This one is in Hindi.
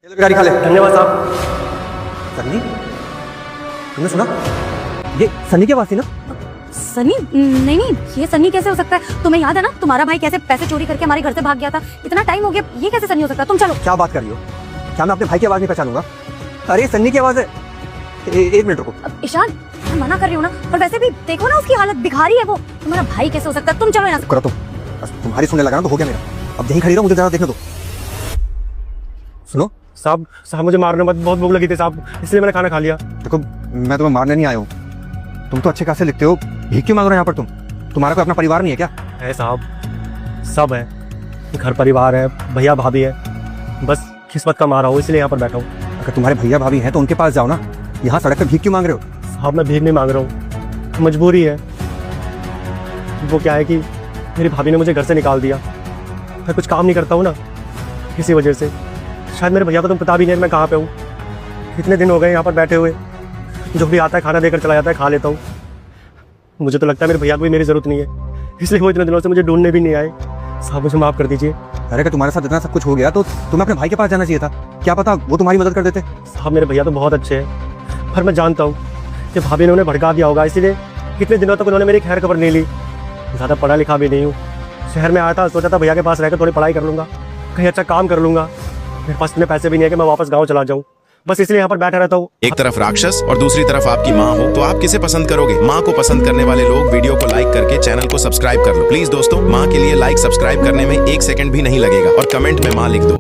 ये लो गाड़ी खा ले। धन्यवाद साहब। सन्नी, तुमने सुना? ये सन्नी की आवाज थी ना? सनी? नहीं नहीं, ये सनी कैसे हो सकता है? तुम्हें याद है ना तुम्हारा भाई कैसे पैसे चोरी करके हमारे घर से भाग गया था? इतना टाइम हो गया, ये कैसे सनी हो सकता है? तुम चलो। क्या बात कर रही हो? क्या मैं अपने भाई की आवाज नहीं पहचानूंगा? अरे ये सन्नी की आवाज है। एक मिनट रुको। ईशान, मैं मना कर रही हूँ ना, पर वैसे भी देखो ना उसकी हालत, भिखारी है वो। तुम्हारा भाई कैसे हो सकता है? तुम चलो यहाँ से। करो तुम, बस तुम्हारी सुनने लगा ना तो हो गया मेरा। अब यहीं खड़ी रहो, मुझे जरा देखने दो। सुनो साहब, मुझे मारने में बहुत भूख लगी थी साहब, इसलिए मैंने खाना खा लिया। देखो, मैं तुम्हें मारने नहीं आया हूँ। तुम तो अच्छे खासे लिखते हो, भीख क्यों मांग रहे हो यहाँ पर तुम? तुम्हारा कोई अपना परिवार नहीं है क्या? है साहब, सब है, घर परिवार है, भैया भाभी है, बस किस्मत का मारा हूँ इसलिए यहाँ पर बैठा हूँ। अगर तुम्हारे भैया भाभी हैं तो उनके पास जाओ ना, यहाँ सड़क पर भीख क्यों मांग रहे हो? साहब मैं भीख नहीं मांग रहा हूँ, मजबूरी है। वो क्या है कि मेरी भाभी ने मुझे घर से निकाल दिया। मैं कुछ काम नहीं करता हूँ ना, इसी वजह से। शायद मेरे भैया को तुम पता भी नहीं है मैं कहाँ पे हूँ। इतने दिन हो गए यहाँ पर बैठे हुए, जो भी आता है खाना देकर चला जाता है, खा लेता हूँ। मुझे तो लगता है मेरे भैया को भी मेरी ज़रूरत नहीं है, इसलिए वो इतने दिनों से मुझे ढूंढने भी नहीं आए। साहब मुझे माफ़ कर दीजिए। अरे अगर तुम्हारे साथ इतना सब कुछ हो गया तो तुम्हें अपने भाई के पास जाना चाहिए था। क्या पता वो तुम्हारी मदद कर देते। साहब मेरे भैया तो बहुत अच्छे हैं, पर मैं जानता हूँ कि भाभी ने उन्हें भड़का दिया होगा, इसीलिए कितने दिनों तक उन्होंने मेरी खैर खबर नहीं ली। ज़्यादा पढ़ा लिखा भी नहीं हूँ, शहर में आया था, सोचा था भैया के पास रहकर थोड़ी पढ़ाई कर लूँगा, कहीं अच्छा काम कर लूँगा। मेरे पास इतने पैसे भी नहीं है कि मैं वापस गाँव चला जाऊँ, बस इसलिए यहाँ पर बैठा रहता हूँ। एक तरफ राक्षस और दूसरी तरफ आपकी माँ हो तो आप किसे पसंद करोगे? माँ को पसंद करने वाले लोग वीडियो को लाइक करके चैनल को सब्सक्राइब कर लो। प्लीज दोस्तों, माँ के लिए लाइक सब्सक्राइब करने में 1 सेकंड भी नहीं लगेगा और कमेंट में माँ लिख दो।